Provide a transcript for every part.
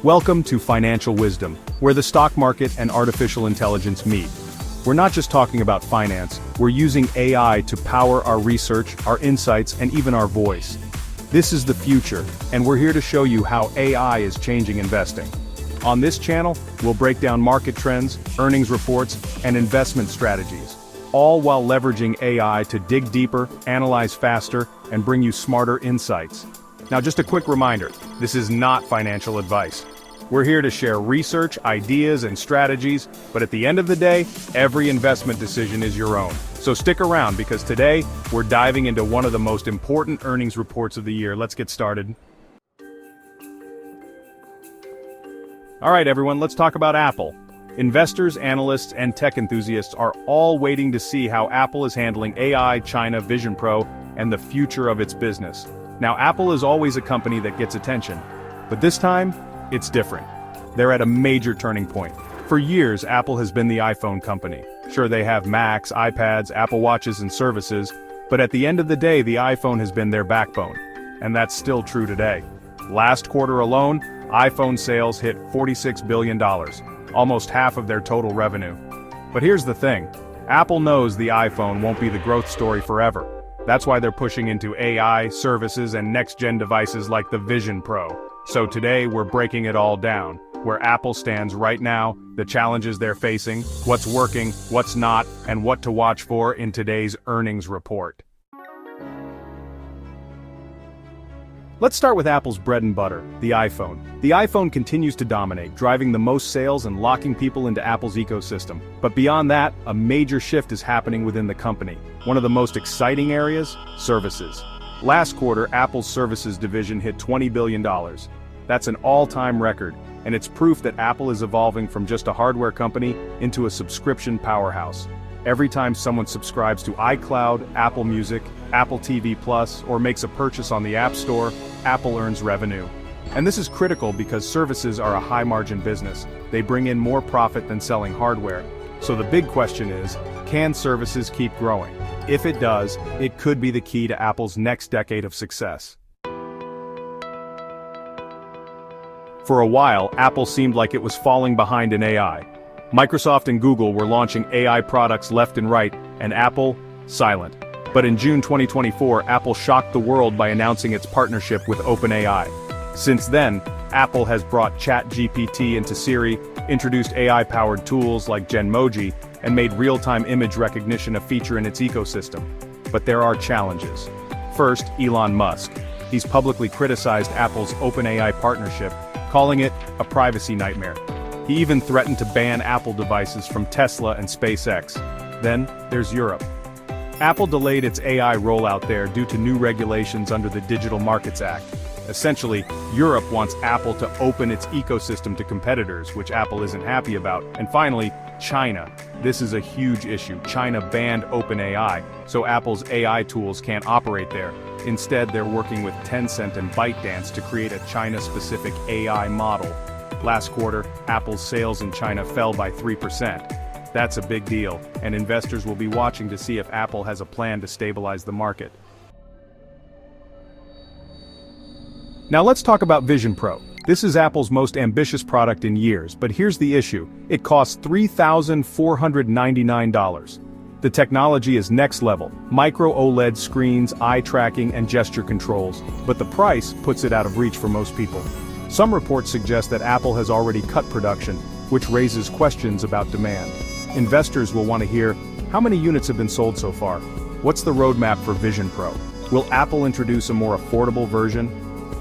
Welcome to Financial Wisdom, where the stock market and artificial intelligence meet. We're not just talking about finance, we're using AI to power our research, our insights, and even our voice. This is the future, and we're here to show you how AI is changing investing. On this channel, we'll break down market trends, earnings reports, and investment strategies, all while leveraging AI to dig deeper, analyze faster, and bring you smarter insights. Now, just a quick reminder, this is not financial advice. We're here to share research, ideas, and strategies, but at the end of the day, every investment decision is your own. So stick around, because today, we're diving into one of the most important earnings reports of the year. Let's get started. All right, everyone, let's talk about Apple. Investors, analysts, and tech enthusiasts are all waiting to see how Apple is handling AI, China, Vision Pro, and the future of its business. Now, Apple is always a company that gets attention, but this time, it's different. They're at a major turning point. For years, Apple has been the iPhone company. Sure, they have Macs, iPads, Apple Watches, and services, but at the end of the day, the iPhone has been their backbone. And that's still true today. Last quarter alone, iPhone sales hit $46 billion, almost half of their total revenue. But here's the thing, Apple knows the iPhone won't be the growth story forever. That's why they're pushing into AI, services, and next-gen devices like the Vision Pro. So today, we're breaking it all down, where Apple stands right now, the challenges they're facing, what's working, what's not, and what to watch for in today's earnings report. Let's start with Apple's bread and butter, the iPhone. The iPhone continues to dominate, driving the most sales and locking people into Apple's ecosystem. But beyond that, a major shift is happening within the company. One of the most exciting areas? Services. Last quarter, Apple's services division hit $20 billion. That's an all-time record, and it's proof that Apple is evolving from just a hardware company into a subscription powerhouse. Every time someone subscribes to iCloud, Apple Music, Apple TV Plus, or makes a purchase on the App Store, Apple earns revenue. And this is critical because services are a high-margin business. They bring in more profit than selling hardware. So the big question is, can services keep growing? If it does, it could be the key to Apple's next decade of success. For a while, Apple seemed like it was falling behind in AI. Microsoft and Google were launching AI products left and right, and Apple, silent. But in June 2024, Apple shocked the world by announcing its partnership with OpenAI. Since then, Apple has brought ChatGPT into Siri, introduced AI-powered tools like Genmoji, and made real-time image recognition a feature in its ecosystem. But there are challenges. First, Elon Musk. He's publicly criticized Apple's OpenAI partnership, calling it a privacy nightmare. He even threatened to ban Apple devices from Tesla and SpaceX. Then, there's Europe. Apple delayed its AI rollout there due to new regulations under the Digital Markets Act. Essentially, Europe wants Apple to open its ecosystem to competitors, which Apple isn't happy about. And finally, China. This is a huge issue. China banned OpenAI, so Apple's AI tools can't operate there. Instead, they're working with Tencent and ByteDance to create a China-specific AI model. Last quarter, Apple's sales in China fell by 3%. That's a big deal, and investors will be watching to see if Apple has a plan to stabilize the market. Now let's talk about Vision Pro. This is Apple's most ambitious product in years, but here's the issue. It costs $3,499. The technology is next level, micro OLED screens, eye tracking, and gesture controls, but the price puts it out of reach for most people. Some reports suggest that Apple has already cut production, which raises questions about demand. Investors will want to hear, how many units have been sold so far? What's the roadmap for Vision Pro? Will Apple introduce a more affordable version?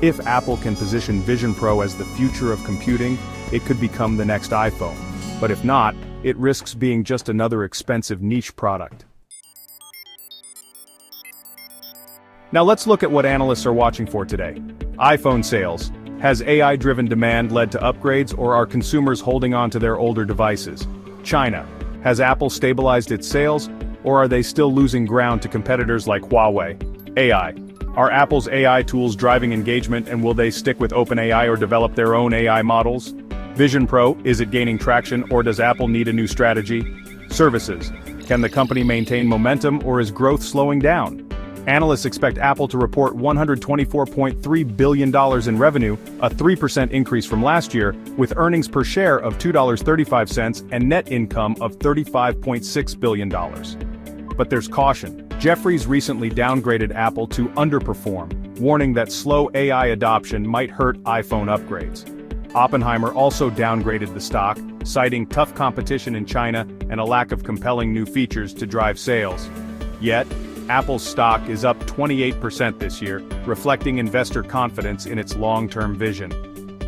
If Apple can position Vision Pro as the future of computing, it could become the next iPhone. But if not, it risks being just another expensive niche product. Now let's look at what analysts are watching for today. iPhone sales. Has AI-driven demand led to upgrades, or are consumers holding on to their older devices? China. Has Apple stabilized its sales, or are they still losing ground to competitors like Huawei? AI. Are Apple's AI tools driving engagement, and will they stick with OpenAI or develop their own AI models? Vision Pro, is it gaining traction, or does Apple need a new strategy? Services. Can the company maintain momentum, or is growth slowing down? Analysts expect Apple to report $124.3 billion in revenue, a 3% increase from last year, with earnings per share of $2.35 and net income of $35.6 billion. But there's caution. Jefferies recently downgraded Apple to underperform, warning that slow AI adoption might hurt iPhone upgrades. Oppenheimer also downgraded the stock, citing tough competition in China and a lack of compelling new features to drive sales. Yet, Apple's stock is up 28% this year, reflecting investor confidence in its long-term vision.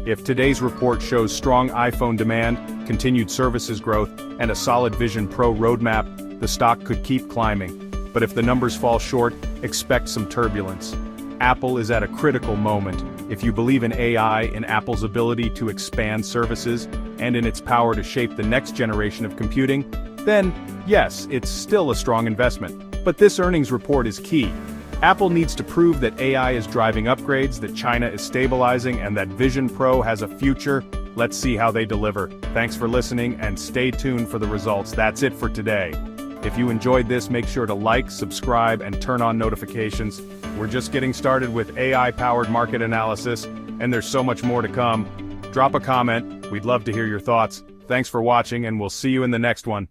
If today's report shows strong iPhone demand, continued services growth, and a solid Vision Pro roadmap, the stock could keep climbing. But if the numbers fall short, expect some turbulence. Apple is at a critical moment. If you believe in AI, in Apple's ability to expand services, and in its power to shape the next generation of computing, then, yes, it's still a strong investment. But this earnings report is key. Apple needs to prove that AI is driving upgrades, that China is stabilizing, and that Vision Pro has a future. Let's see how they deliver. Thanks for listening, and stay tuned for the results. That's it for today. If you enjoyed this, make sure to like, subscribe, and turn on notifications. We're just getting started with AI-powered market analysis, and there's so much more to come. Drop a comment, we'd love to hear your thoughts. Thanks for watching, and we'll see you in the next one.